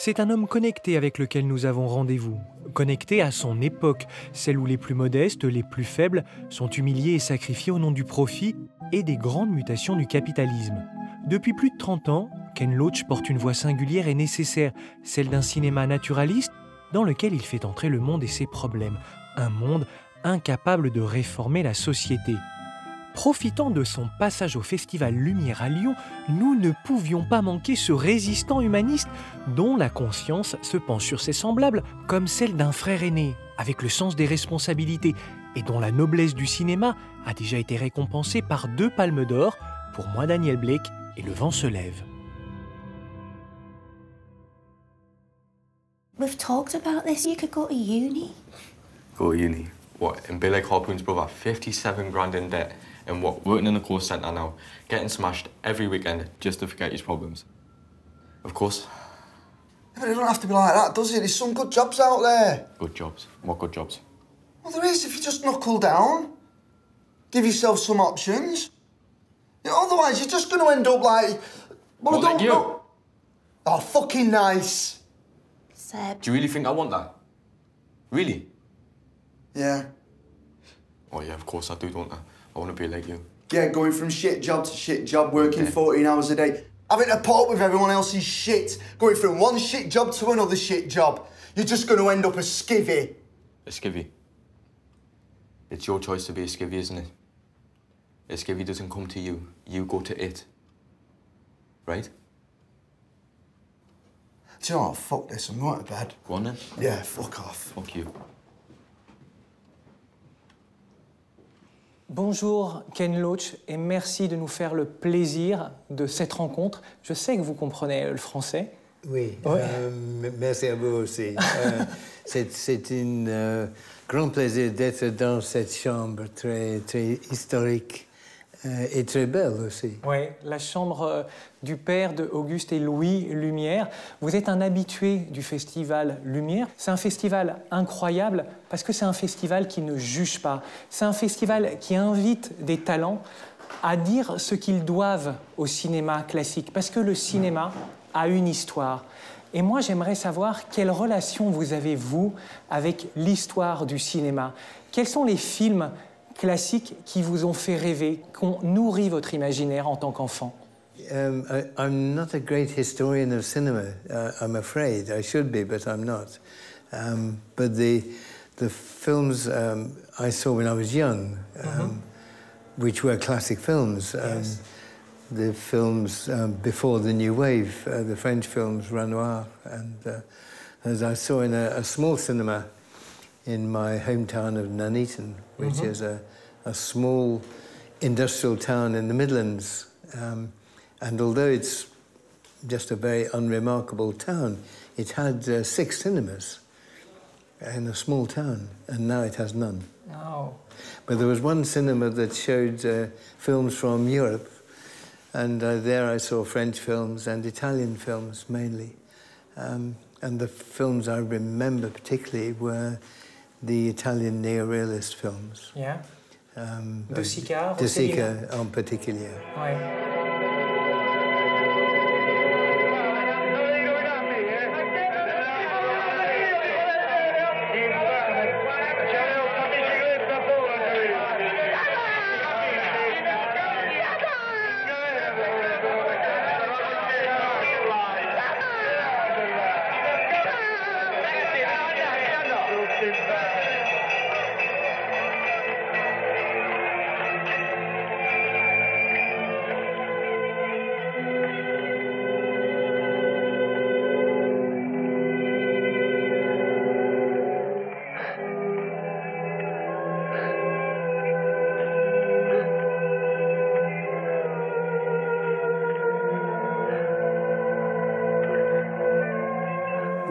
C'est un homme connecté avec lequel nous avons rendez-vous. Connecté à son époque, celle où les plus modestes, les plus faibles, sont humiliés et sacrifiés au nom du profit et des grandes mutations du capitalisme. Depuis plus de 30 ans, Ken Loach porte une voix singulière et nécessaire, celle d'un cinéma naturaliste dans lequel il fait entrer le monde et ses problèmes. Un monde incapable de réformer la société. Profitant de son passage au Festival Lumière à Lyon, nous ne pouvions pas manquer ce résistant humaniste dont la conscience se penche sur ses semblables comme celle d'un frère aîné, avec le sens des responsabilités, et dont la noblesse du cinéma a déjà été récompensée par 2 palmes d'or pour Moi Daniel Blake et Le vent se lève. We've talked about this. You could go to uni. Go to uni? What, and be like Harpoon's brother, 57 grand in debt, and what, working in a call centre now, getting smashed every weekend just to forget his problems. Of course. Yeah, but it don't have to be like that, does it? There's some good jobs out there. Good jobs? What good jobs? Well, there is if you just knuckle down. Give yourself some options. You know, otherwise, you're just going to end up like... Well, What, I don't like you? know. Oh, fucking nice. Seb. Do you really think I want that? Really? Yeah. Oh yeah, of course I do, don't I? I want to be like you. Yeah, going from shit job to shit job, working Okay. 14 hours a day, having to put up with everyone else's shit, going from one shit job to another shit job. You're just going to end up a skivvy. A skivvy. It's your choice to be a skivvy, isn't it? A skivvy doesn't come to you, you go to it. Right? Do you know what? Fuck this, I'm going to bed. Go on then. Yeah, fuck off. Fuck you. Bonjour Ken Loach et merci de nous faire le plaisir de cette rencontre. Je sais que vous comprenez le français. Oui, Ouais. merci à vous aussi. C'est un grand plaisir d'être dans cette chambre très historique et très belle aussi. Oui, la chambre du père de Auguste et Louis Lumière. Vous êtes un habitué du festival Lumière. C'est un festival incroyable parce que c'est un festival qui ne juge pas. C'est un festival qui invite des talents à dire ce qu'ils doivent au cinéma classique. Parce que le cinéma a une histoire. Et moi, j'aimerais savoir quelle relation vous avez, vous, avec l'histoire du cinéma. Quels sont les films classiques qui vous ont fait rêver, qui ont nourri votre imaginaire en tant qu'enfant? I'm not a great historian of cinema, I'm afraid. I should be, but I'm not. But the films I saw when I was young, which were classic films, Yes. the films before the New Wave, the French films, Renoir, and as I saw in a small cinema in my hometown of Nuneaton, which is a small industrial town in the Midlands. And although it's just a very unremarkable town, it had 6 cinemas in a small town, and now it has none. Oh. But there was one cinema that showed films from Europe, and there I saw French films and Italian films mainly. And the films I remember particularly were the Italian neorealist films. Yeah. De Sica, De Sica en particulier. Ouais.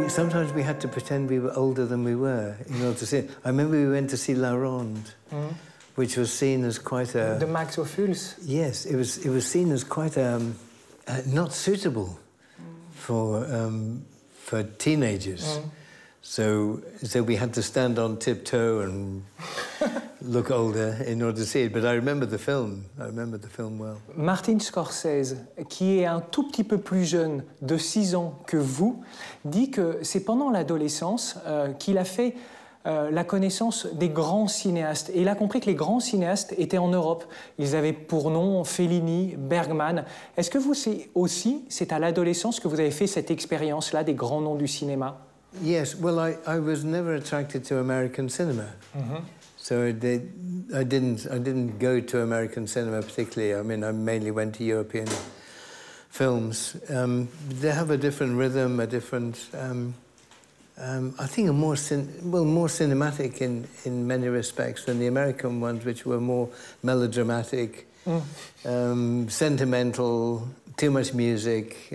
Sometimes we had to pretend we were older than we were in order to see. I remember we went to see La Ronde, which was seen as quite a... De Max Ophuls. Yes, it was seen as quite not suitable for teenagers. So we had to stand on tiptoe and look older in order to see it, but I remember the film. I remember the film well. Martin Scorsese, qui est un tout petit peu plus jeune, de 6 ans que vous, dit que c'est pendant l'adolescence qu'il a fait la connaissance des grands cinéastes. Et il a compris que les grands cinéastes étaient en Europe. Ils avaient pour nom Fellini, Bergman. Est-ce que vous c'est à l'adolescence que vous avez fait cette expérience-là des grands noms du cinéma? Yes, well, I was never attracted to American cinema. So I didn't go to American cinema particularly. I mean, I mainly went to European films. They have a different rhythm, a different, I think a more cinematic in many respects than the American ones, which were more melodramatic, sentimental, too much music,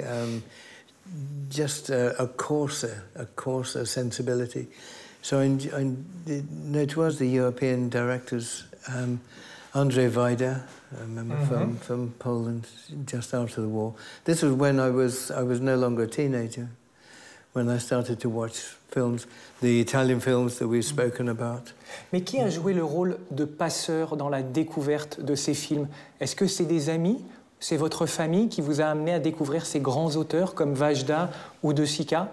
just a coarser sensibility. So it was the European directors, Andrzej Wajda, I remember from Poland, just after the war. This was when I was no longer a teenager, when I started to watch films, the Italian films that we've spoken about. Mais qui a joué le rôle de passeur dans la découverte de ces films? Est-ce que c'est des amis? C'est votre famille qui vous a amené à découvrir ces grands auteurs comme Vajda ou De Sica?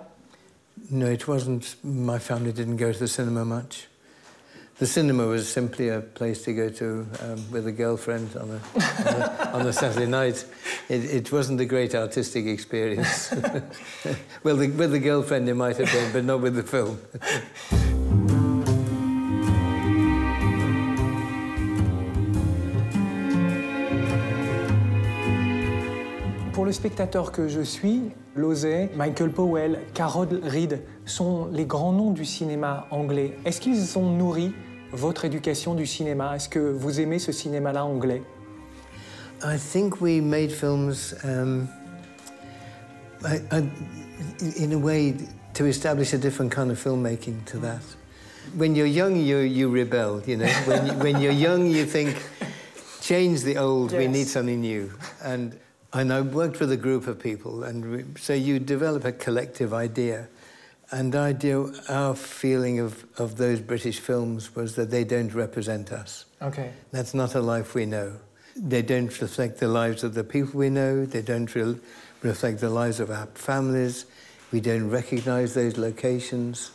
No, it wasn't. My family didn't go to the cinema much. The cinema was simply a place to go to with a girlfriend on a Saturday night. It wasn't a great artistic experience. Well, with the girlfriend it might have been, but not with the film. Pour le spectateur que je suis, Losey, Michael Powell, Carol Reed sont les grands noms du cinéma anglais. Est-ce qu'ils ont nourri votre éducation du cinéma? Est-ce que vous aimez ce cinéma-là anglais? I think we made films in a way to establish a different kind of filmmaking to that. When you're young, you rebel, you know. When you're young, you think, change the old, yes. We need something new. And I worked with a group of people, and so you develop a collective idea. And our feeling of those British films was that they don't represent us. Okay. That's not a life we know. They don't reflect the lives of the people we know. They don't reflect the lives of our families. We don't recognize those locations.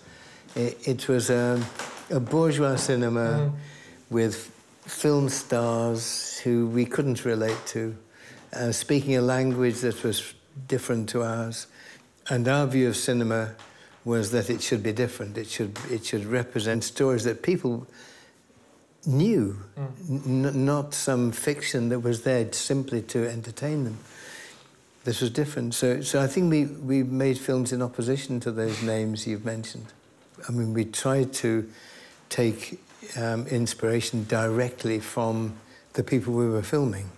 It was a bourgeois cinema with film stars who we couldn't relate to. Speaking a language that was different to ours. And our view of cinema was that it should be different. It should represent stories that people knew, not some fiction that was there simply to entertain them. This was different. So I think we made films in opposition to those names you've mentioned. I mean, we tried to take inspiration directly from the people we were filming.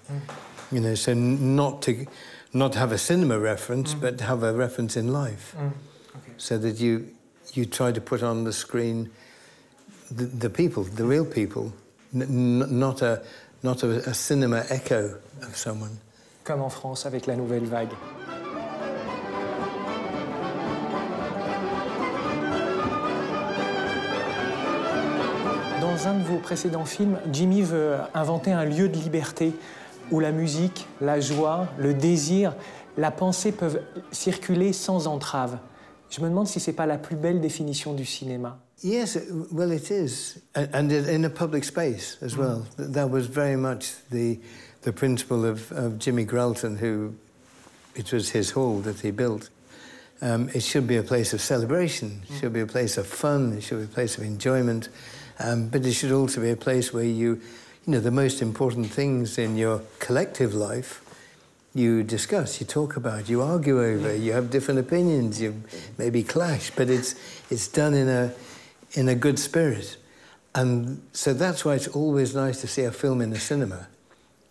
You know, so not have a cinema reference, but have a reference in life. Okay. So that you try to put on the screen the people, the real people, not a cinema echo of someone. Comme en France avec la nouvelle vague. Dans un de vos précédents films, Jimmy veut inventer un lieu de liberté où la musique, la joie, le désir, la pensée peuvent circuler sans entrave. Je me demande si c'est pas la plus belle définition du cinéma. Yes, well, it is, and in a public space as well. That was very much the principle of Jimmy Gralton, who it was his hall that he built. It should be a place of celebration. It should be a place of fun. It should be a place of enjoyment, but it should also be a place where you know, the most important things in your collective life, you discuss, you talk about, you argue over, you have different opinions, you maybe clash, but it's done in a good spirit. And so that's why it's always nice to see a film in the cinema.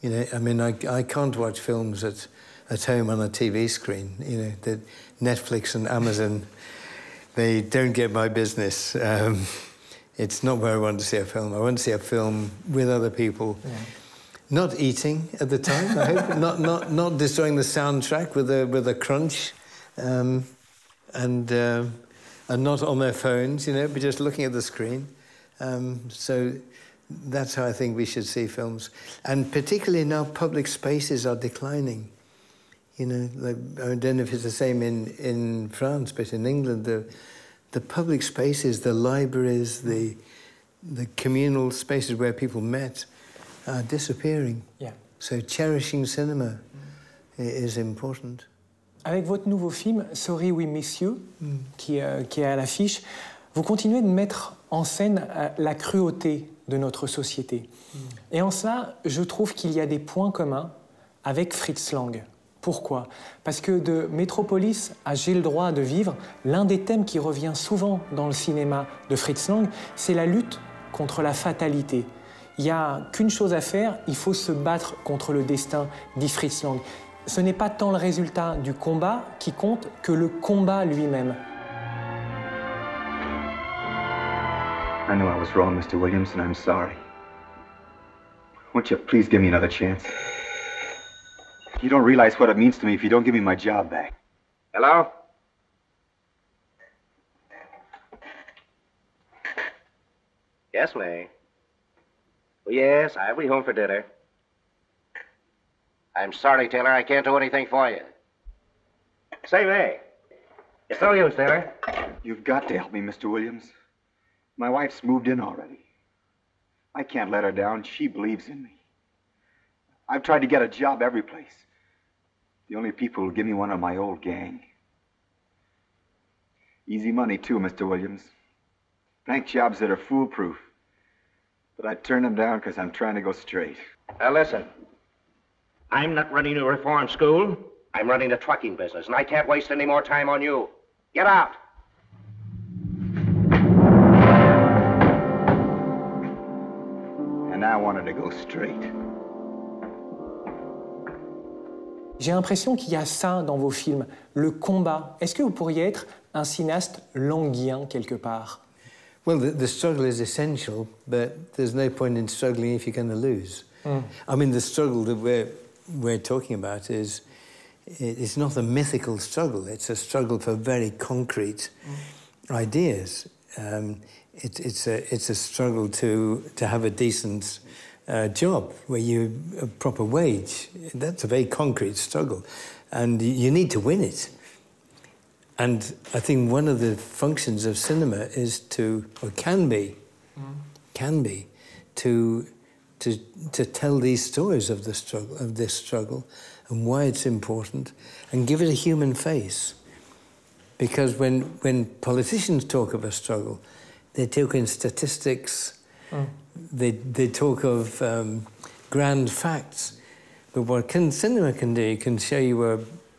You know, I mean, I can't watch films at home on a TV screen. You know, the Netflix and Amazon, they don't get my business. It's not where I want to see a film. I want to see a film with other people. Yeah. Not eating at the time, I hope. not destroying the soundtrack with a crunch. And not on their phones, you know, but just looking at the screen. So That's how I think we should see films. And particularly now public spaces are declining. You know, like, I don't know if it's the same in France, but in England, the public spaces, the libraries, the communal spaces where people met are disappearing. Yeah. So cherishing cinema is important. Avec votre nouveau film, Sorry We Miss You, qui est à l'affiche, vous continuez de mettre en scène la cruauté de notre société. Et en cela, je trouve qu'il y a des points communs avec Fritz Lang. Pourquoi? Parce que de Métropolis à J'ai le droit de vivre, l'un des thèmes qui revient souvent dans le cinéma de Fritz Lang, c'est la lutte contre la fatalité. Il n'y a qu'une chose à faire, il faut se battre contre le destin, dit Fritz Lang. Ce n'est pas tant le résultat du combat qui compte que le combat lui-même. I know I was wrong, Mr. Williams, and I'm sorry. Won't you please give me another chance? You don't realize what it means to me if you don't give me my job back. Hello? Yes, May. Oh, yes, I'll be home for dinner. I'm sorry, Taylor. I can't do anything for you. Say, May. It's no use, Taylor. You've got to help me, Mr. Williams. My wife's moved in already. I can't let her down. She believes in me. I've tried to get a job every place. The only people who'll give me one are my old gang. Easy money, too, Mr. Williams. Bank jobs that are foolproof. But I turn them down because I'm trying to go straight. Now, listen. I'm not running a reform school. I'm running a trucking business, and I can't waste any more time on you. Get out. And I wanted to go straight. J'ai l'impression qu'il y a ça dans vos films, le combat. Est-ce que vous pourriez être un cinéaste languien quelque part? Well, the struggle is essential, but there's no point in struggling if you're going to lose. I mean, the struggle that we're talking about it's not a mythical struggle. It's a struggle for very concrete ideas. It's a struggle to have a decent job where you a proper wage. That's a very concrete struggle, and you need to win it. And I think one of the functions of cinema is to, or can be, to tell these stories of this struggle, and why it's important, and give it a human face. Because when politicians talk of a struggle, they talk in statistics, they talk of grand facts. But what cinema can do, it can show you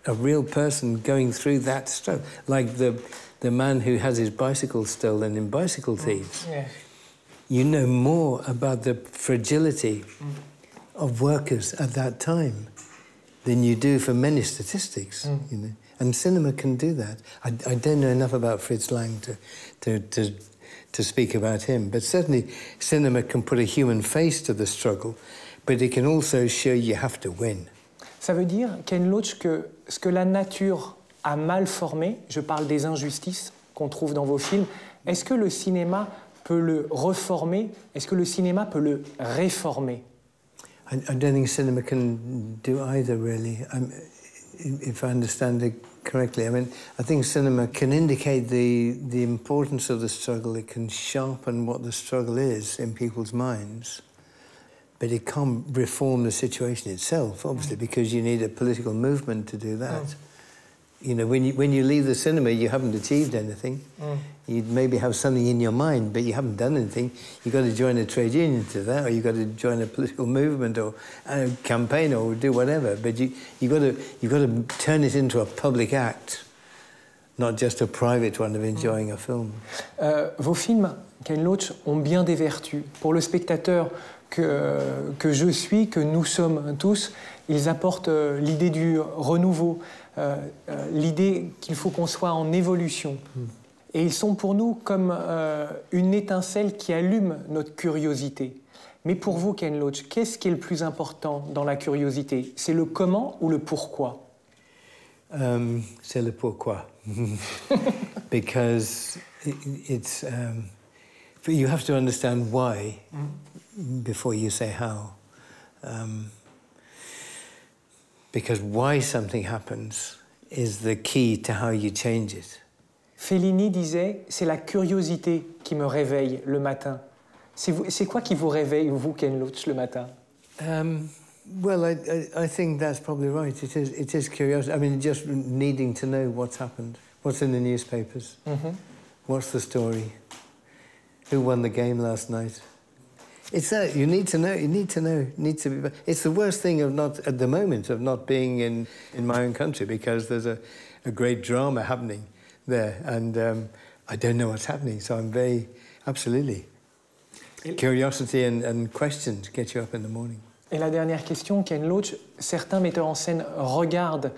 a real person going through that struggle, like the man who has his bicycle stolen in Bicycle Thieves. Yes. You know more about the fragility of workers at that time than you do for many statistics. You know, and cinema can do that. I don't know enough about Fritz Lang to speak about him, but certainly cinema can put a human face to the struggle, but it can also show you have to win. Ça veut dire, Ken Loach, que ce que la nature a mal formé, je parle des injustices qu'on trouve dans vos films, est-ce que le cinéma peut le reformer? Est-ce que le cinéma peut le réformer? I don't think cinema can do either, really, if I understand it correctly. I mean, I think cinema can indicate the importance of the struggle. It can sharpen what the struggle is in people's minds. But it can't reform the situation itself, obviously, because you need a political movement to do that. You know, when you leave the cinema, you haven't achieved anything. You maybe have something in your mind, but you haven't done anything. You've got to join a trade union to that, or you've got to join a political movement or a campaign or do whatever. But you've got to turn it into a public act, not just a private one of enjoying a film. Vos films, Ken Loach, ont bien des vertus. Pour le spectateur que je suis, que nous sommes tous, ils apportent l'idée du renouveau, l'idée qu'il faut qu'on soit en évolution. Et ils sont pour nous comme une étincelle qui allume notre curiosité. Mais pour vous, Ken Loach, qu'est-ce qui est le plus important dans la curiosité? C'est le comment ou le pourquoi? C'est le pourquoi. Because it's... But you have to understand why before you say how. Because why something happens is the key to how you change it. Fellini disait, c'est la curiosité qui me réveille le matin. C'est quoi qui vous réveille, vous, Ken Loach, le matin? Well, I think that's probably right. It is curiosity. I mean, just needing to know what's happened, what's in the newspapers, what's the story, who won the game last night. It's that you need to know. You need to know. Need to be. It's the worst thing of not at the moment of not being in my own country because there's a great drama happening there, and I don't know what's happening. So I'm very absolutely curiosity and questions get you up in the morning. Et la dernière question, Ken Loach, certains metteurs en scène regardent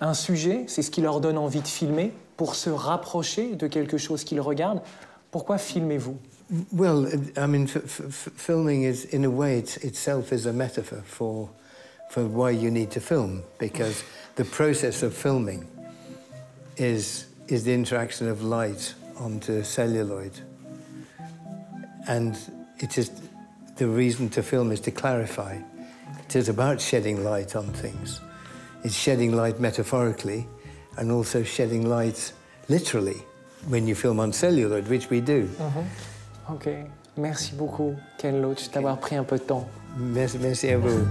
un sujet, c'est ce qui leur donne envie de filmer, pour se rapprocher de quelque chose qu'ils regardent. Pourquoi filmez-vous? Well, I mean, filming is, in a way, itself is a metaphor for why you need to film, because the process of filming is the interaction of light onto celluloid. And it is the reason to film is to clarify. It is about shedding light on things. It's shedding light metaphorically and also shedding light literally when you film on celluloid, which we do. Ok, merci beaucoup Ken Loach d'avoir pris un peu de temps. Merci à vous.